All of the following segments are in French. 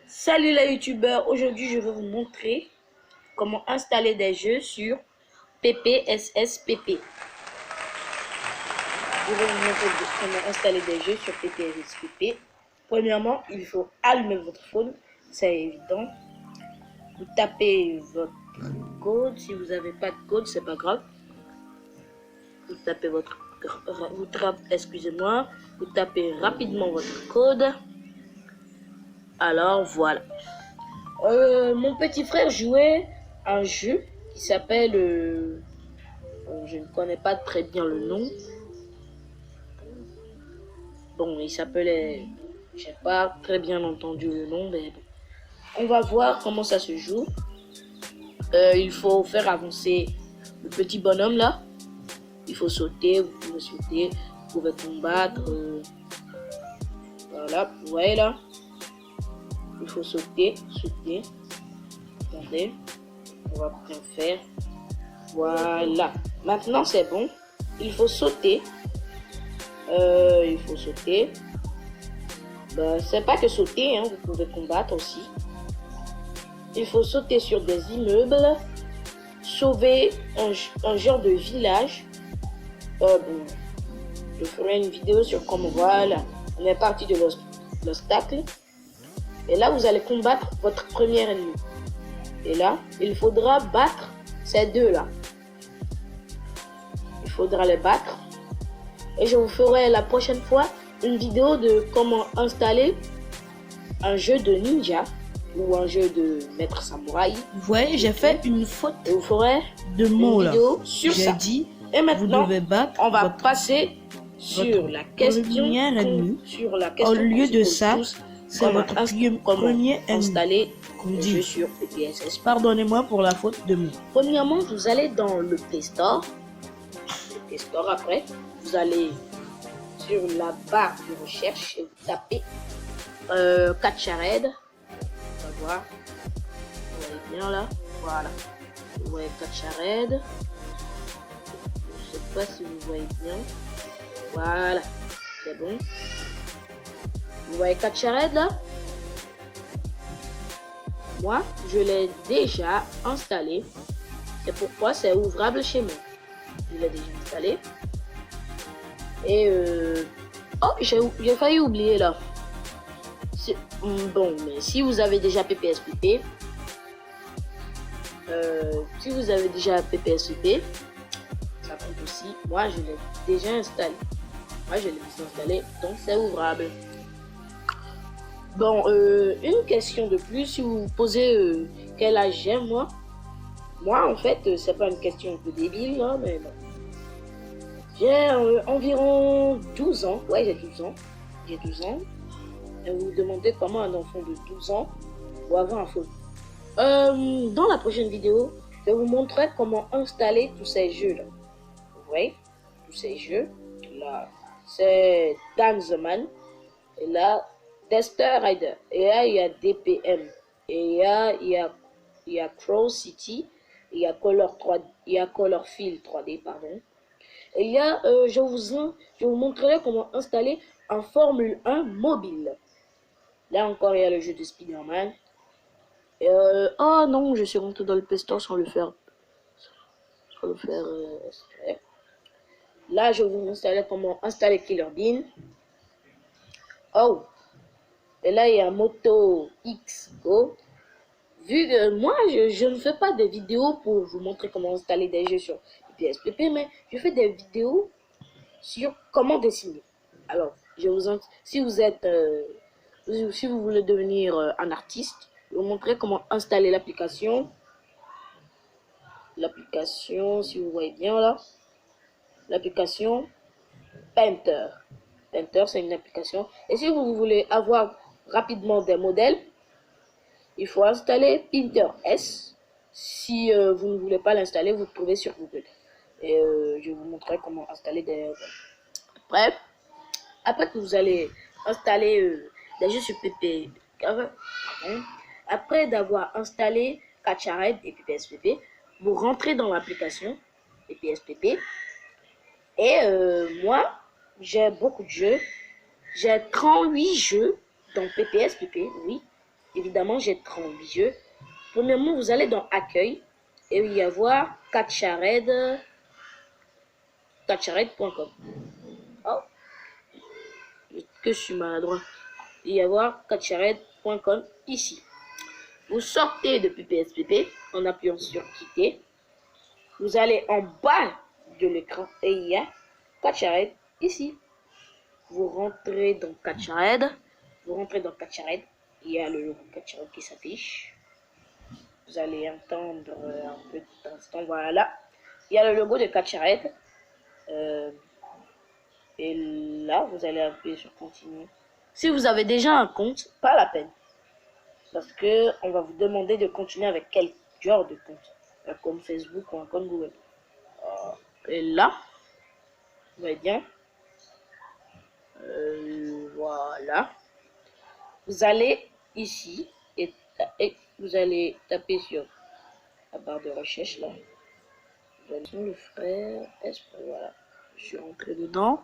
Salut les youtubeurs, aujourd'hui je vais vous montrer comment installer des jeux sur PPSSPP. Je vais vous montrer comment installer des jeux sur PPSSPP. Premièrement, il faut allumer votre phone, c'est évident. Vous tapez votre code, si vous n'avez pas de code, c'est pas grave. Vous tapez vous tapez rapidement votre code. Alors voilà. Mon petit frère jouait un jeu qui s'appelle, je ne connais pas très bien le nom. Bon, il s'appelait, j'ai pas très bien entendu le nom, mais bon. On va voir comment ça se joue. Il faut faire avancer le petit bonhomme là. Il faut sauter, vous pouvez sauter, vous pouvez combattre. Voilà, vous voyez là. Il faut sauter. Attendez, on va bien faire. Voilà. Maintenant c'est bon. Il faut sauter. C'est pas que sauter, hein, vous pouvez combattre aussi. Il faut sauter sur des immeubles, sauver un genre de village. Bon, je ferai une vidéo sur comment, voilà, on est parti de l'obstacle. Et là, vous allez combattre votre premier ennemi. Et là, il faudra battre ces deux-là. Il faudra les battre. Et je vous ferai la prochaine fois une vidéo de comment installer un jeu de ninja ou un jeu de maître samouraï. Vous voyez, j'ai fait une faute et vous ferez de mots là. Sur ça. Dit, et maintenant, vous devez battre on va passer sur la question. Au lieu de ça, c'est votre premier installer le jeu sur PPSS. Pardonnez-moi pour la faute de mots. Premièrement, vous allez dans le Play Store. Le Play Store, après, vous allez sur la barre de recherche et vous tapez Catchared. On va voir. Vous voyez bien là. Voilà. Vous voyez Catchared. Je sais pas si vous voyez bien. Voilà. C'est bon. Vous voyez Catchared là. Moi, je l'ai déjà installé. C'est pourquoi c'est ouvrable chez moi. Je l'ai déjà installé. Et oh, j'ai failli oublier là. Bon, mais si vous avez déjà PPSPP, ça compte aussi. Moi, je l'ai déjà installé. Donc c'est ouvrable. Bon, une question de plus, si vous vous posez quel âge j'ai moi. Moi, en fait, c'est pas une question un peu débile, là, mais bon. J'ai environ 12 ans. Ouais, j'ai 12 ans. Et vous vous demandez comment un enfant de 12 ans doit avoir un phone. Dans la prochaine vidéo, je vais vous montrer comment installer tous ces jeux-là. Vous voyez, tous ces jeux. Là, c'est Danzeman. Et là, Tester Rider. Et là, il y a DPM. Et il y a Crow City. Il y a Color Field 3D, pardon. Et il y a, je vous montrerai comment installer un Formule 1 mobile. Là encore, il y a le jeu de Spider-Man. Oh non, je suis rentré dans le Play Store sans le faire. Là, je vais vous montrer comment installer Killer Bean. Oh, et là, il y a Moto X Go. Vu que moi, je ne fais pas de vidéos pour vous montrer comment installer des jeux sur PPSPP, mais je fais des vidéos sur comment dessiner. Alors, si vous voulez devenir un artiste, je vais vous montrer comment installer l'application. L'application, si vous voyez bien là, l'application Painter. Painter, c'est une application. Et si vous voulez avoir rapidement des modèles, il faut installer Pinterest. Si vous ne voulez pas l'installer, vous le trouvez sur Google. Et je vais vous montrer comment installer des... Bref, après que vous allez installer des jeux sur PP, après d'avoir installé Catchared et PPSPP, vous rentrez dans l'application PPSPP. Et moi, j'ai beaucoup de jeux. J'ai 38 jeux dans PPSPP, oui, évidemment, j'ai 30 jeux. Premièrement, vous allez dans Accueil et il va y avoir catchared.com. Oh, que je suis maladroit. Il va y avoir catchared.com ici. Vous sortez de PPSPP en appuyant sur quitter. Vous allez en bas de l'écran et il y a Catchared ici. Vous rentrez dans Catchared. Il y a le logo Catchared qui s'affiche. Vous allez entendre un petit instant. Voilà. Il y a le logo de Catchared. Et là, vous allez appuyer sur continuer. Si vous avez déjà un compte, pas la peine. Parce que on va vous demander de continuer avec quel genre de compte. Un compte Facebook ou un compte Google. Et là, vous voyez bien. Voilà. Vous allez ici et vous allez taper sur la barre de recherche là. Vous allez sur le frère voilà. Je suis rentré dedans.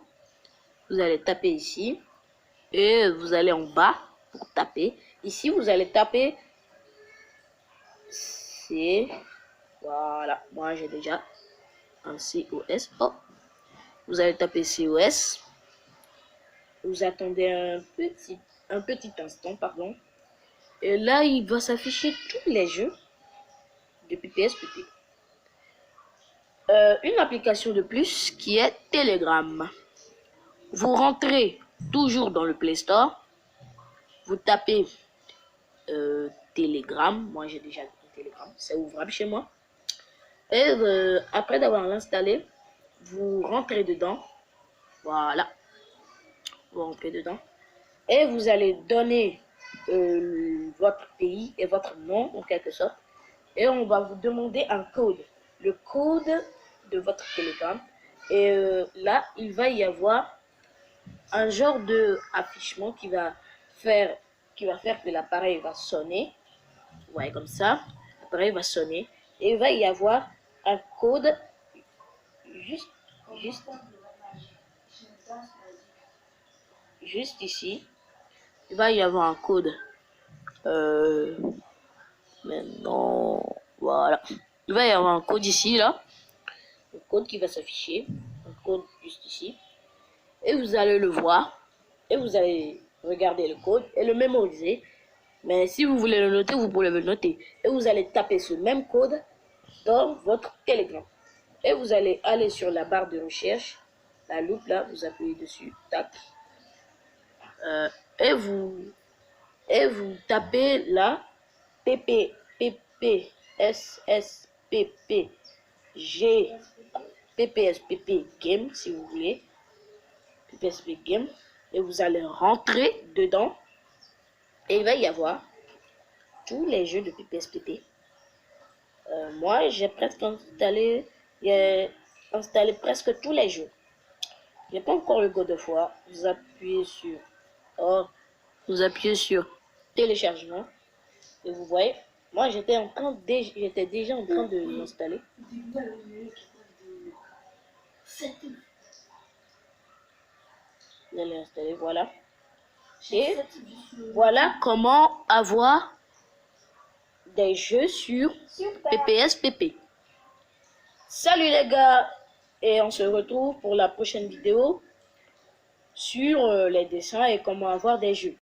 Vous allez taper ici et vous allez en bas pour taper. Ici, vous allez taper C. Voilà. Moi, j'ai déjà un COS. Oh. Vous allez taper COS. Vous attendez un petit instant, pardon. Et là, il va s'afficher tous les jeux de PPSPP. Une application de plus qui est Telegram. Vous rentrez toujours dans le Play Store. Vous tapez Telegram. Moi, j'ai déjà un Telegram. C'est ouvrable chez moi. Et après d'avoir l'installé, vous rentrez dedans. Voilà. Vous rentrez dedans. Et vous allez donner votre pays et votre nom en quelque sorte. Et on va vous demander un code. Le code de votre Telegram. Et là, il va y avoir un genre de affichement qui va faire que l'appareil va sonner. Vous voyez comme ça. L'appareil va sonner. Et il va y avoir un code juste ici. Il va y avoir un code. Maintenant, voilà. Il va y avoir un code ici, là. Le code qui va s'afficher. Un code juste ici. Et vous allez le voir. Et vous allez regarder le code et le mémoriser. Mais si vous voulez le noter, vous pouvez le noter. Et vous allez taper ce même code dans votre Telegram. Et vous allez aller sur la barre de recherche. La loupe, là, vous appuyez dessus. Tac. Et vous tapez là PPSPP game si vous voulez. PPSPP game. Et vous allez rentrer dedans. Et il va y avoir tous les jeux de PPSPP. Moi, j'ai presque installé presque tous les jeux. J'ai pas encore le God of War. Vous appuyez sur téléchargement et vous voyez, moi j'étais déjà en train de l'installer. Je l'ai installé, voilà. Et voilà comment avoir des jeux sur PPSPP. Salut les gars, et on se retrouve pour la prochaine vidéo sur les dessins et comment avoir des jeux.